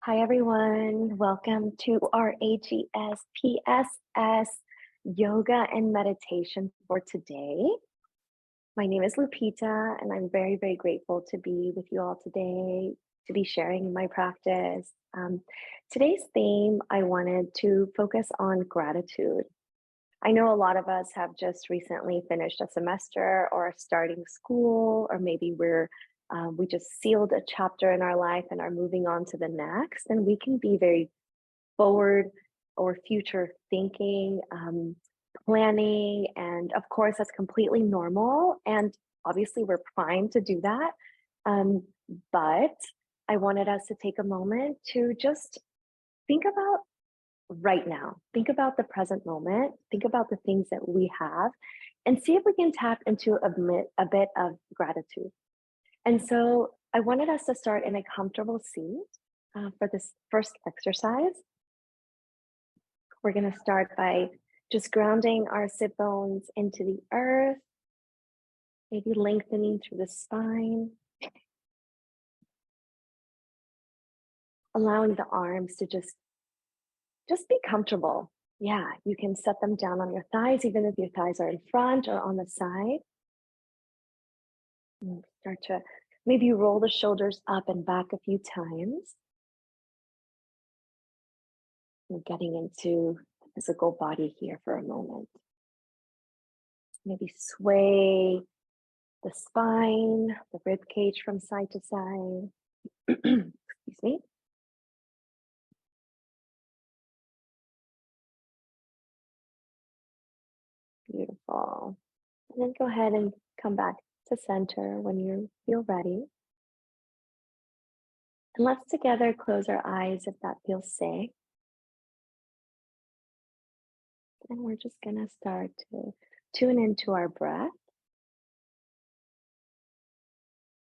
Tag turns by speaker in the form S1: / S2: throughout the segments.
S1: Hi, everyone. Welcome to our HES PSS yoga and meditation for today. My name is Lupita, and I'm very, very grateful to be with you all today, to be sharing my practice. Today's theme, I wanted to focus on gratitude. I know a lot of us have just recently finished a semester or are starting school, or maybe we just sealed a chapter in our life and are moving on to the next. And we can be very forward or future thinking, planning, and of course, that's completely normal. And obviously, we're primed to do that. Um, but I wanted us to take a moment to just think about right now. Think about the present moment. Think about the things that we have and see if we can tap into a bit of gratitude. And so I wanted us to start in a comfortable seat for this first exercise. We're going to start by just grounding our sit bones into the earth, maybe lengthening through the spine, allowing the arms to just be comfortable. Yeah, you can set them down on your thighs, even if your thighs are in front or on the side. And start to maybe roll the shoulders up and back a few times. And getting into the physical body here for a moment. Maybe sway the spine, the rib cage from side to side. Excuse me. Beautiful. And then go ahead and come back to center when you feel ready. And let's together close our eyes if that feels safe. And we're just going to start to tune into our breath.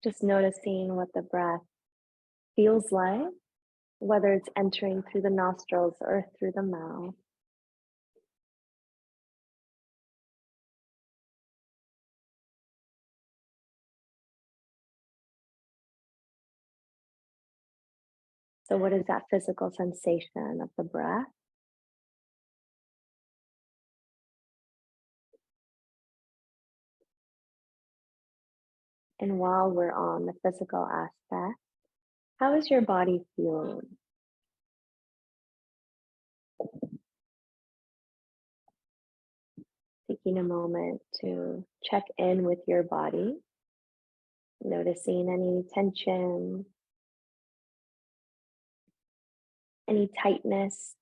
S1: Just noticing what the breath feels like, whether it's entering through the nostrils or through the mouth. So what is that physical sensation of the breath? And while we're on the physical aspect, how is your body feeling? Taking a moment to check in with your body, noticing any tension, any tightness.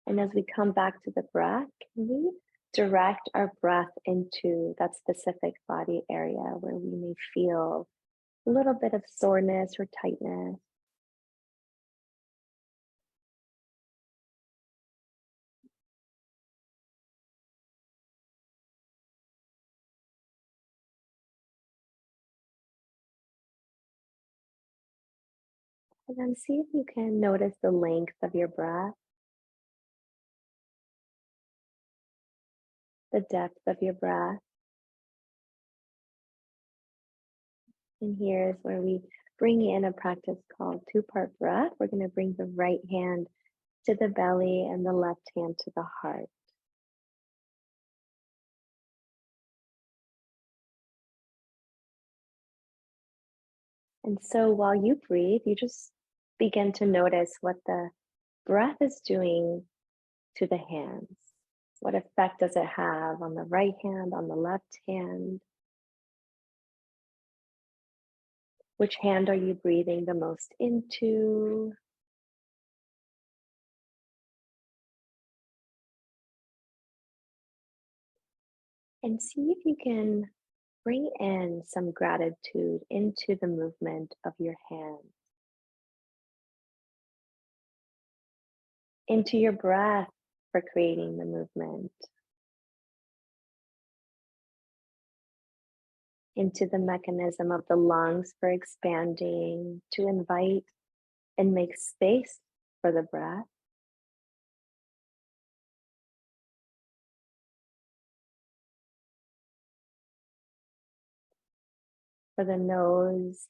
S1: And as we come back to the breath, can we direct our breath into that specific body area where we may feel a little bit of soreness or tightness? And then see if you can notice the length of your breath, the depth of your breath. And here's where we bring in a practice called two-part breath. We're going to bring the right hand to the belly and the left hand to the heart. And so while you breathe, you just begin to notice what the breath is doing to the hands. What effect does it have on the right hand, on the left hand? Which hand are you breathing the most into? And see if you can bring in some gratitude into the movement of your hands, into your breath for creating the movement, into the mechanism of the lungs for expanding to invite and make space for the breath. for the nose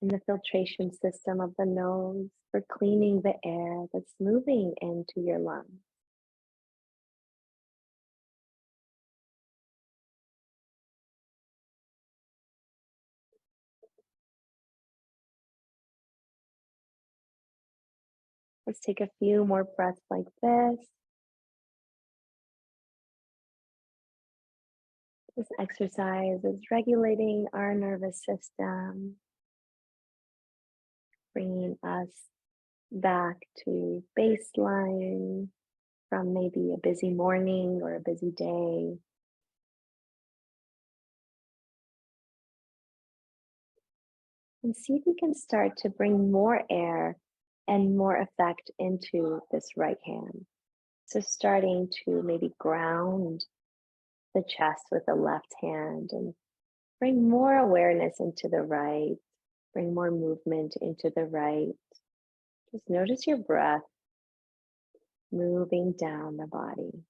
S1: and the filtration system of the nose, for cleaning the air that's moving into your lungs. Let's take a few more breaths like this. This exercise is regulating our nervous system, bringing us back to baseline from maybe a busy morning or a busy day. And see if you can start to bring more air and more effect into this right hand. So starting to maybe ground the chest with the left hand and bring more awareness into the right, bring more movement into the right. Just notice your breath moving down the body.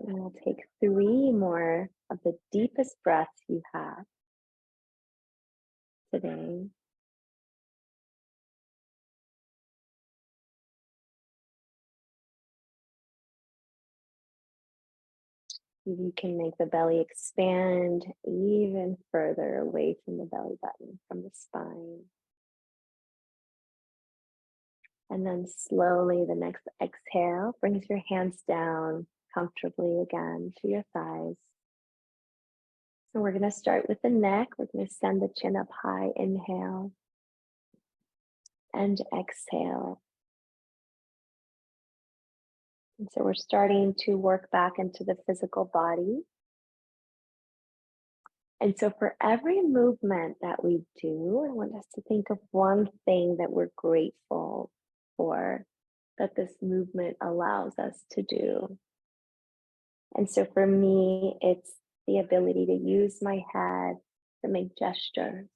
S1: And we'll take 3 more of the deepest breaths you have today. You can make the belly expand even further away from the belly button, from the spine. And then slowly, the next exhale brings your hands down comfortably again to your thighs. So we're going to start with the neck. We're going to send the chin up high. Inhale and exhale. And so we're starting to work back into the physical body. And so for every movement that we do, I want us to think of one thing that we're grateful for, that this movement allows us to do. And so for me, it's the ability to use my head to make gestures,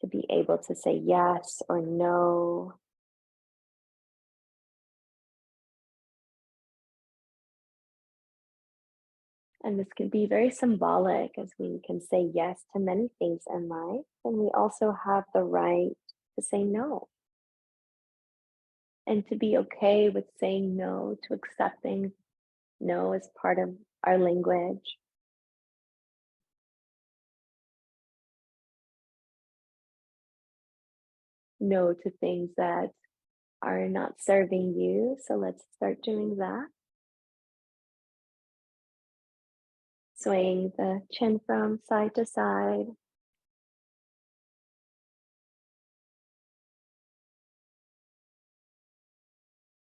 S1: to be able to say yes or no. And this can be very symbolic, as we can say yes to many things in life, and we also have the right to say no. And to be okay with saying no, to accepting no as part of our language. No to things that are not serving you. So let's start doing that. Swaying the chin from side to side.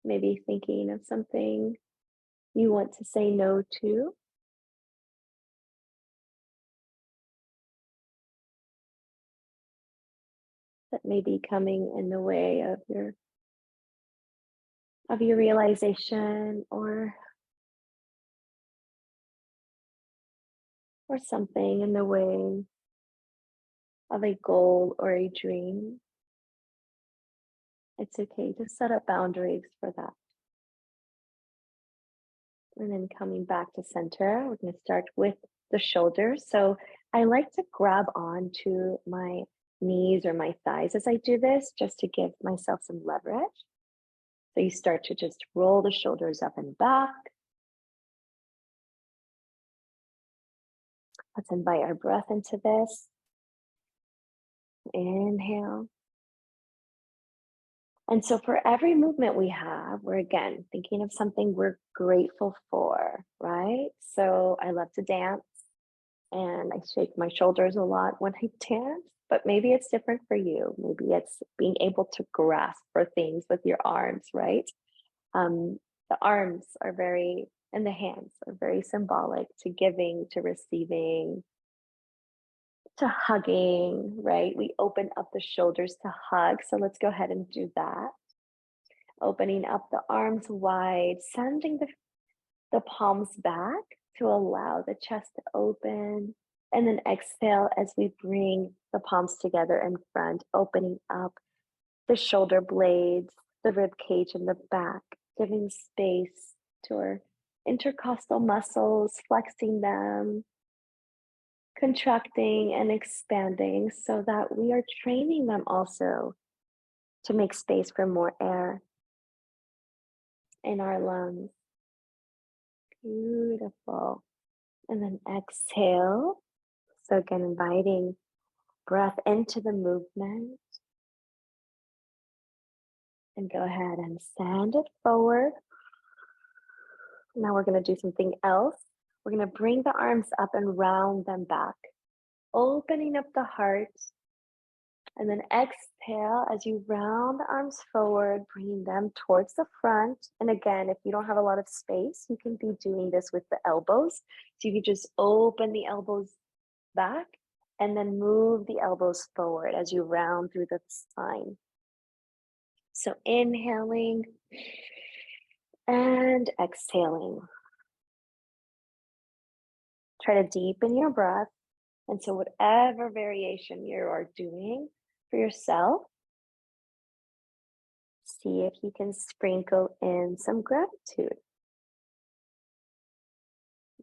S1: Maybe thinking of something you want to say no to. That may be coming in the way of your realization or something in the way of a goal or a dream. It's okay to set up boundaries for that. And then coming back to center, we're going to start with the shoulders. So I like to grab onto my knees or my thighs as I do this, just to give myself some leverage. So you start to just roll the shoulders up and back. Let's invite our breath into this. Inhale. And so for every movement we have, we're again thinking of something we're grateful for, right? So I love to dance and I shake my shoulders a lot when I dance, but maybe it's different for you. Maybe it's being able to grasp for things with your arms, right? The arms are very, and the hands are very symbolic to giving, to receiving, to hugging, right? We open up the shoulders to hug. So let's go ahead and do that. Opening up the arms wide, sending the palms back to allow the chest to open. And then exhale as we bring the palms together in front, opening up the shoulder blades, the rib cage in the back, giving space to our intercostal muscles, flexing them, contracting and expanding so that we are training them also to make space for more air in our lungs. Beautiful. And then exhale. So again, inviting breath into the movement. And go ahead and send it forward. Now we're going to do something else. We're going to bring the arms up and round them back, opening up the heart. And then exhale as you round the arms forward, bringing them towards the front. And again, if you don't have a lot of space, you can be doing this with the elbows. So you can just open the elbows back and then move the elbows forward as you round through the spine. So inhaling and exhaling. Try to deepen your breath. And so whatever variation you are doing for yourself, see if you can sprinkle in some gratitude.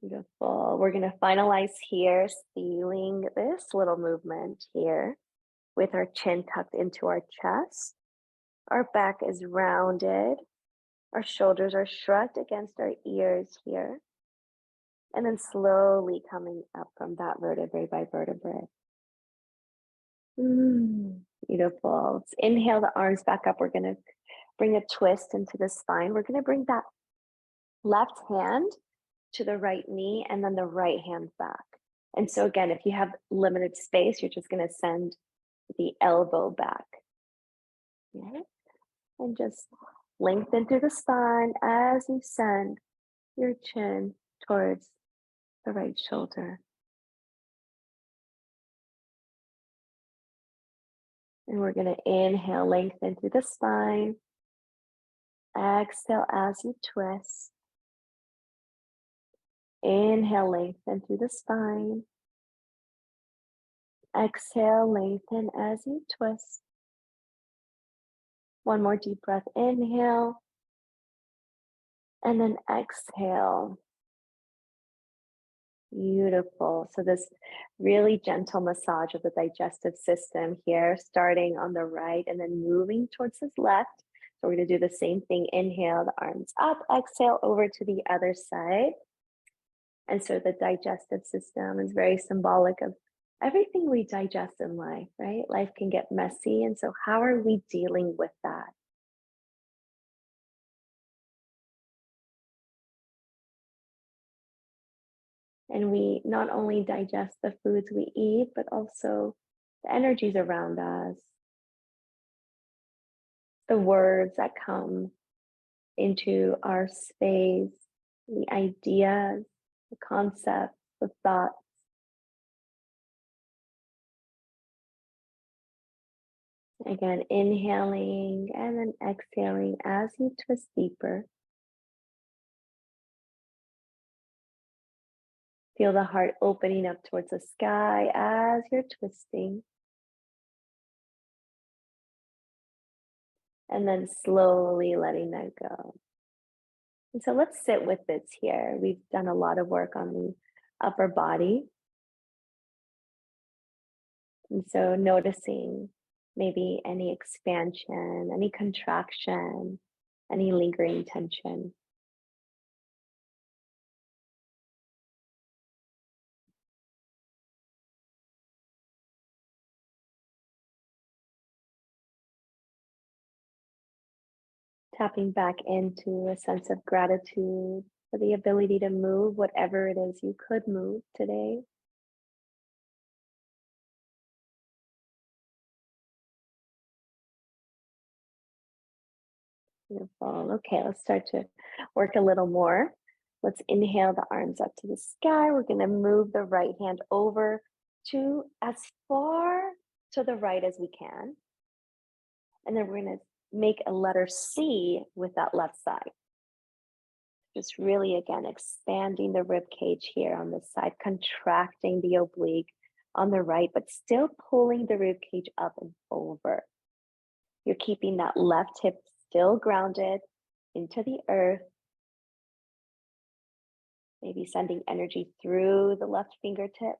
S1: Beautiful. We're going to finalize here, sealing this little movement here with our chin tucked into our chest. Our back is rounded. Our shoulders are shrugged against our ears here. And then slowly coming up from that vertebrae by vertebrae. Beautiful. Let's inhale the arms back up. We're going to bring a twist into the spine. We're going to bring that left hand to the right knee and then the right hand back. And so again, if you have limited space, you're just going to send the elbow back. Yeah. And just lengthen through the spine as you send your chin towards the right shoulder. And we're going to inhale, lengthen through the spine. Exhale as you twist. Inhale, lengthen through the spine. Exhale, lengthen as you twist. One more deep breath, inhale. And then exhale. Beautiful. So this really gentle massage of the digestive system here, starting on the right and then moving towards the left. So we're going to do the same thing. Inhale, the arms up, exhale over to the other side. And so the digestive system is very symbolic of everything we digest in life, right? Life can get messy. And so how are we dealing with that? And we not only digest the foods we eat, but also the energies around us, the words that come into our space, the ideas, the concepts, the thoughts. Again, inhaling and then exhaling as you twist deeper. Feel the heart opening up towards the sky as you're twisting. And then slowly letting that go. And so let's sit with this here. We've done a lot of work on the upper body. And so noticing maybe any expansion, any contraction, any lingering tension. Tapping back into a sense of gratitude for the ability to move whatever it is you could move today. Beautiful. Okay, let's start to work a little more. Let's inhale the arms up to the sky. We're going to move the right hand over to as far to the right as we can. And then we're going to make a letter C with that left side. Just really, again, expanding the rib cage here on this side, contracting the oblique on the right, but still pulling the rib cage up and over. You're keeping that left hip still grounded into the earth. Maybe sending energy through the left fingertips.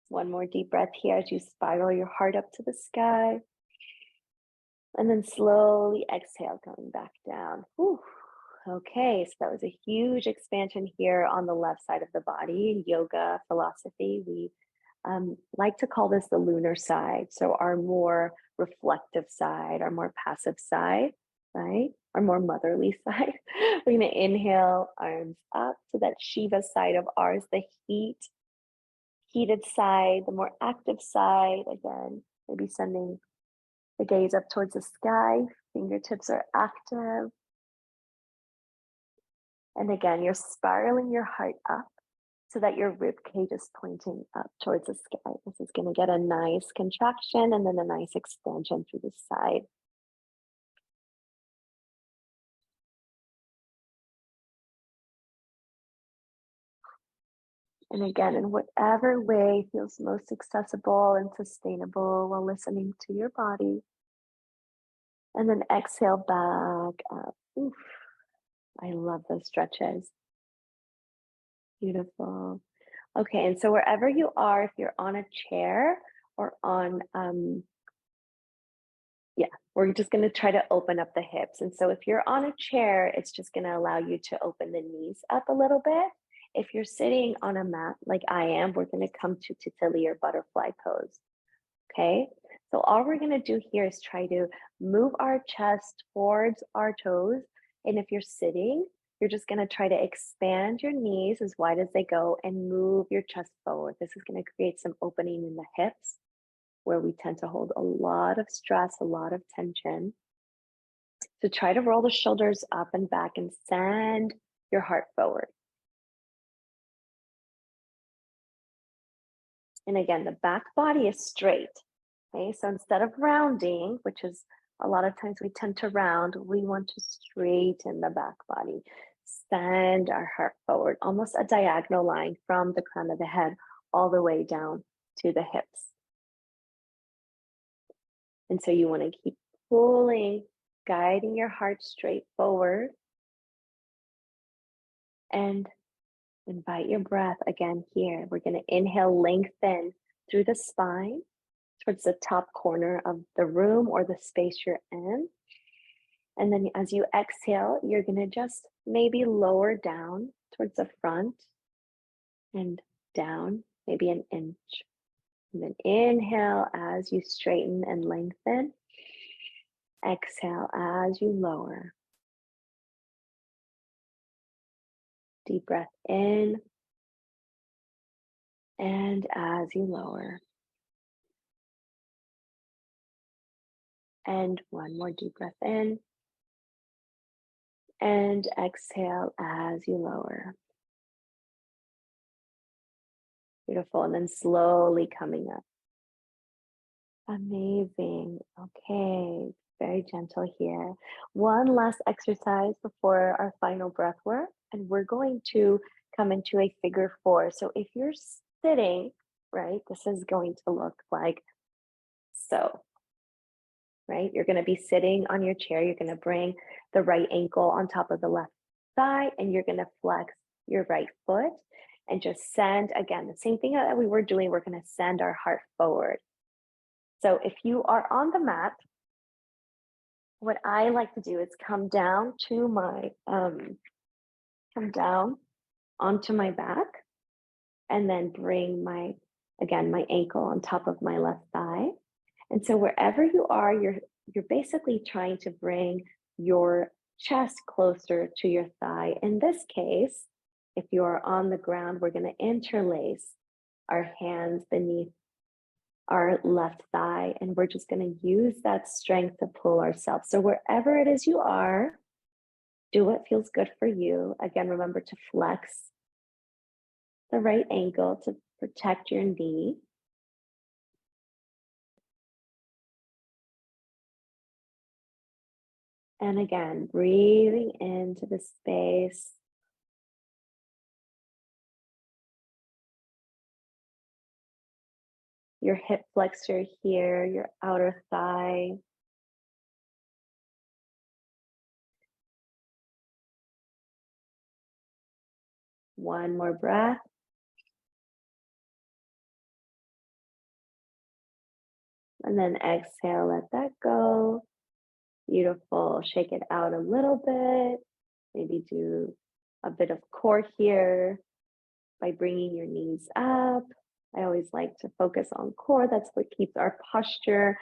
S1: One more deep breath here as you spiral your heart up to the sky. And then slowly exhale, coming back down. Whew. Okay, so that was a huge expansion here on the left side of the body. In yoga philosophy, we like to call this the lunar side. So our more reflective side, our more passive side, right? Our more motherly side. We're gonna inhale, arms up to that Shiva side of ours, the heated side, the more active side. Again, maybe sending the gaze up towards the sky, fingertips are active. And again, you're spiraling your heart up so that your rib cage is pointing up towards the sky. This is going to get a nice contraction and then a nice expansion through the side. And again, in whatever way feels most accessible and sustainable while listening to your body. And then exhale back up. Oof. I love those stretches. Beautiful. Okay, and so wherever you are, if you're on a chair or on, we're just going to try to open up the hips. And so if you're on a chair, it's just going to allow you to open the knees up a little bit. If you're sitting on a mat like I am, we're going to come to Titili or butterfly pose. Okay, so all we're going to do here is try to move our chest towards our toes. And if you're sitting, you're just going to try to expand your knees as wide as they go and move your chest forward. This is going to create some opening in the hips where we tend to hold a lot of stress, a lot of tension. So try to roll the shoulders up and back and send your heart forward. And again, the back body is straight. Okay, so instead of rounding, which is a lot of times we tend to round, we want to straighten the back body. Send our heart forward, almost a diagonal line from the crown of the head all the way down to the hips. And so you want to keep pulling, guiding your heart straight forward. And invite your breath again here. We're going to inhale, lengthen through the spine towards the top corner of the room or the space you're in. And then as you exhale, you're going to just maybe lower down towards the front and down, maybe an inch. And then inhale as you straighten and lengthen. Exhale as you lower. Deep breath in. And as you lower. And one more deep breath in. And exhale as you lower. Beautiful. And then slowly coming up. Amazing. Okay. Very gentle here. One last exercise before our final breath work. And we're going to come into a figure four. So if you're sitting, right, this is going to look like so. Right? You're going to be sitting on your chair. You're going to bring the right ankle on top of the left thigh, and you're going to flex your right foot and just send, again, the same thing that we were doing. We're going to send our heart forward. So if you are on the mat, what I like to do is come down to my, come down onto my back and then bring my, again, my ankle on top of my left thigh. And so wherever you are, you're basically trying to bring your chest closer to your thigh. In this case, if you are on the ground, we're going to interlace our hands beneath our left thigh, and we're just going to use that strength to pull ourselves. So wherever it is you are, do what feels good for you. Again, remember to flex the right ankle to protect your knee. And again, breathing into the space. your hip flexor here, your outer thigh. One more breath. And then exhale, let that go. Beautiful. Shake it out a little bit. Maybe do a bit of core here by bringing your knees up. I always like to focus on core. That's what keeps our posture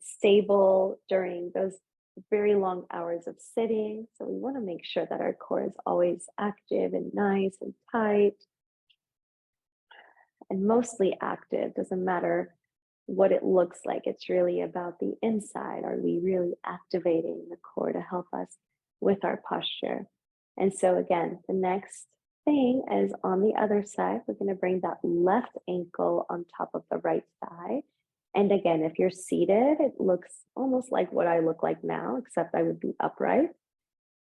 S1: stable during those very long hours of sitting. So we want to make sure that our core is always active and nice and tight and mostly active. Doesn't matter what it looks like. It's really about the inside. Are we really activating the core to help us with our posture? And so again, the next thing is on the other side, we're going to bring that left ankle on top of the right thigh. And again, if you're seated, it looks almost like what I look like now, except I would be upright.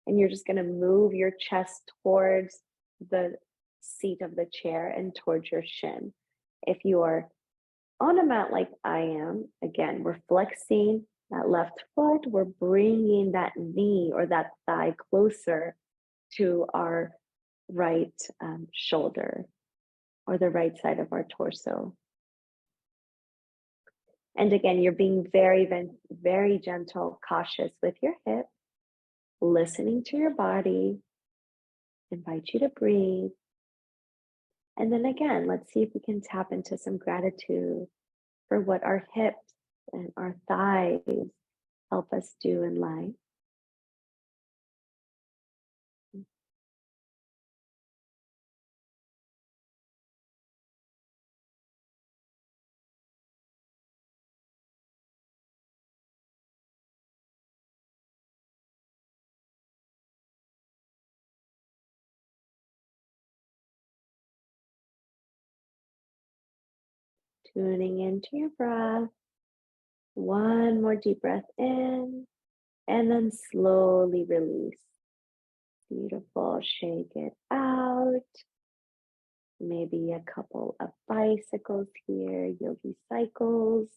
S1: And you're just going to move your chest towards the seat of the chair and towards your shin. If you are on a mat like I am, again, we're flexing that left foot, we're bringing that knee or that thigh closer to our right shoulder or the right side of our torso. And again, you're being very, very gentle, cautious with your hip, listening to your body, invite you to breathe. And then again, let's see if we can tap into some gratitude for what our hips and our thighs help us do in life. Tuning into your breath. One more deep breath in, and then slowly release. Beautiful. Shake it out. Maybe a couple of bicycles here, yogi cycles.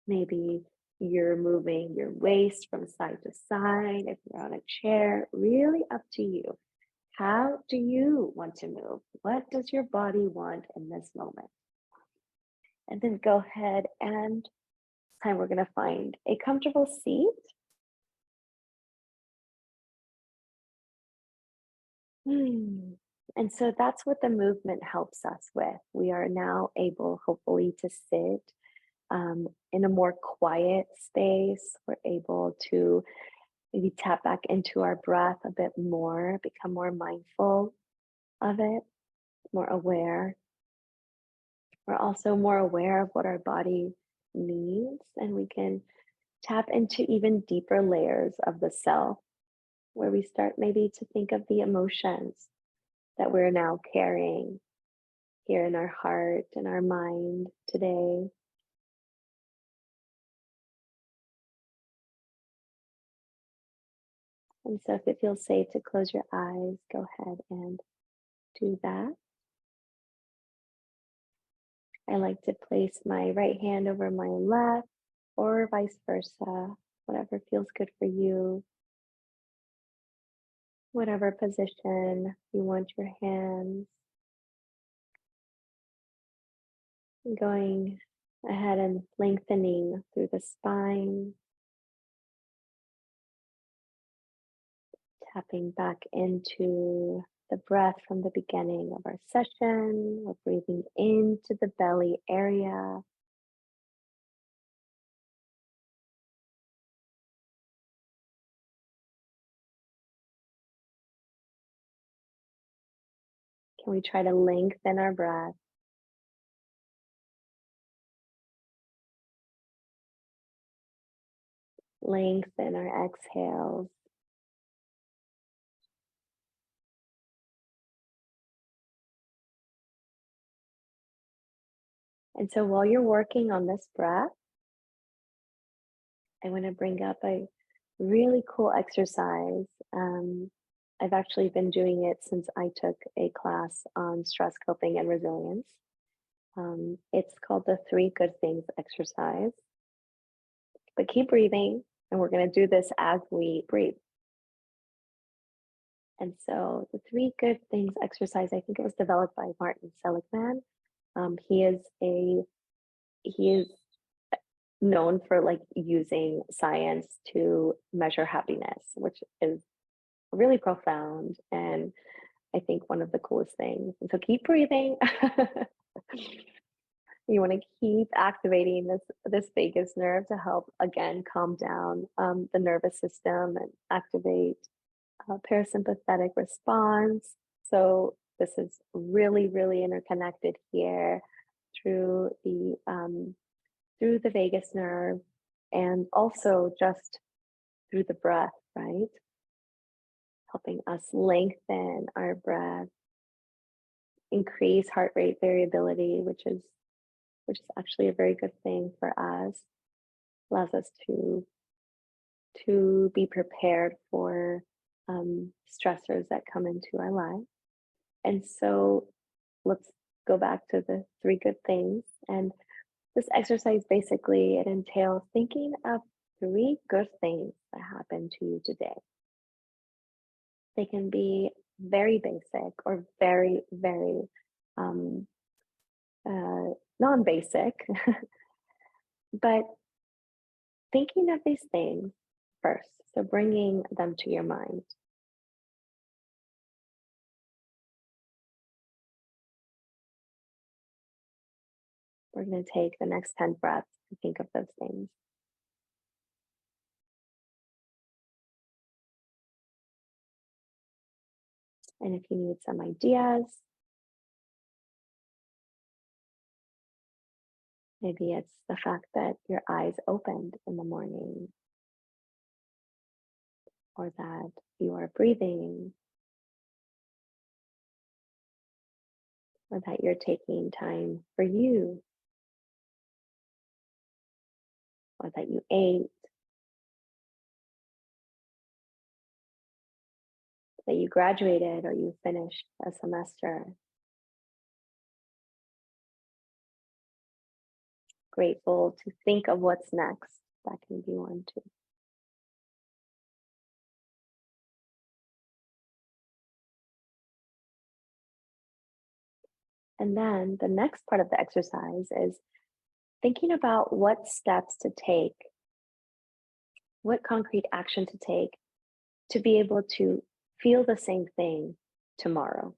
S1: Maybe you're moving your waist from side to side. If you're on a chair, really up to you. How do you want to move? What does your body want in this moment? And then go ahead and this time we're going to find a comfortable seat. And so that's what the movement helps us with. We are now able, hopefully, to sit in a more quiet space. We're able to maybe tap back into our breath a bit more, become more mindful of it, more aware. We're also more aware of what our body needs, and we can tap into even deeper layers of the self, where we start maybe to think of the emotions that we're now carrying here in our heart and our mind today. And so if it feels safe to close your eyes, go ahead and do that. I like to place my right hand over my left or vice versa, whatever feels good for you. Whatever position you want your hands. Going ahead and lengthening through the spine. Tapping back into the breath from the beginning of our session. We're breathing into the belly area. Can we try to lengthen our breath? Lengthen our exhales. And so while you're working on this breath, I want to bring up a really cool exercise. I've actually been doing it since I took a class on stress coping and resilience. It's called the 3 Good Things exercise. But keep breathing, and we're going to do this as we breathe. And so the 3 Good Things exercise, I think it was developed by Martin Seligman. He is known for like using science to measure happiness, which is really profound and I think one of the coolest things. And so keep breathing. You want to keep activating this vagus nerve to help again calm down the nervous system and activate parasympathetic response. So this is really, really interconnected here through the vagus nerve and also just through the breath, right? Helping us lengthen our breath, increase heart rate variability, which is actually a very good thing for us. Allows us to be prepared for stressors that come into our life. And so let's go back to the 3 good things. And this exercise basically it entails thinking of 3 good things that happened to you today. They can be very basic or very, very non-basic, but thinking of these things first. So bringing them to your mind. We're going to take the next 10 breaths to think of those things. And if you need some ideas, maybe it's the fact that your eyes opened in the morning, or that you are breathing, or that you're taking time for you, or that you ate, that you graduated or you finished a semester. Grateful to think of what's next. That can be one too. And then the next part of the exercise is thinking about what steps to take, what concrete action to take to be able to feel the same thing tomorrow.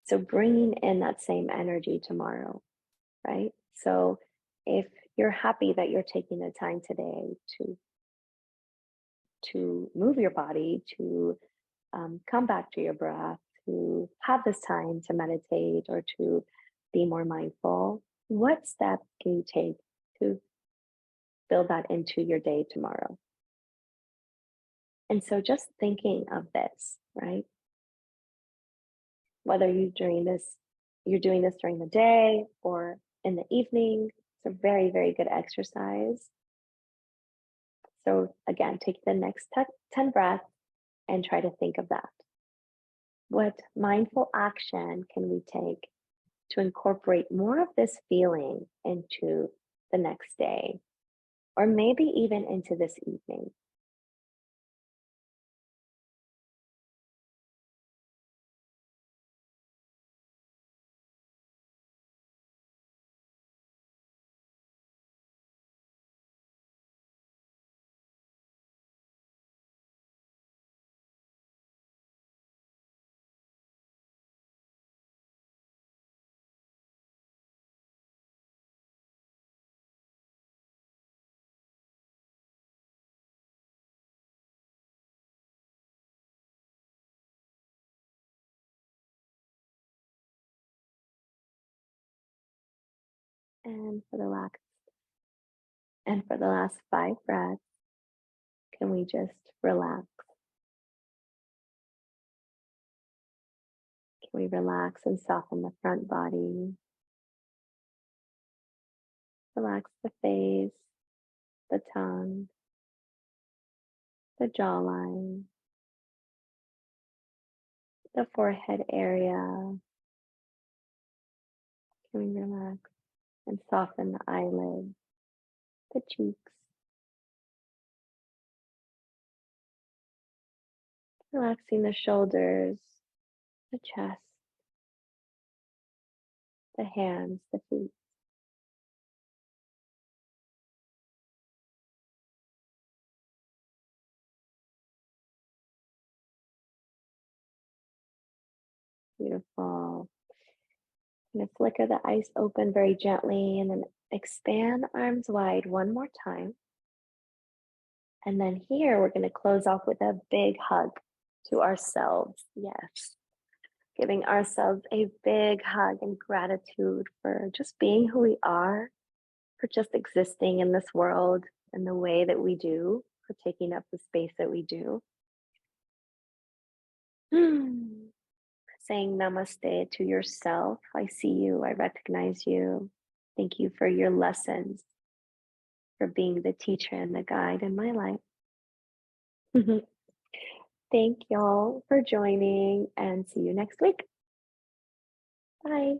S1: So bringing in that same energy tomorrow, right? So if you're happy that you're taking the time today to move your body, to come back to your breath, to have this time to meditate or to be more mindful, what step can you take to build that into your day tomorrow? And so just thinking of this, right? Whether you're doing this during the day or in the evening, it's a very, very good exercise. So again, take the next 10 breaths and try to think of that. What mindful action can we take to incorporate more of this feeling into the next day, or maybe even into this evening? And for the last 5 breaths, can we just relax? Can we relax and soften the front body? Relax the face, the tongue, the jawline, the forehead area, And relax and soften the eyelids, the cheeks, relaxing the shoulders, the chest, the hands, the feet. Beautiful. Gonna flicker the eyes open very gently and then expand arms wide one more time. And then here we're gonna close off with a big hug to ourselves. Yes. Giving ourselves a big hug and gratitude for just being who we are, for just existing in this world in the way that we do, for taking up the space that we do. Saying namaste to yourself. I see you, I recognize you. Thank you for your lessons, for being the teacher and the guide in my life. Thank y'all for joining and see you next week. Bye.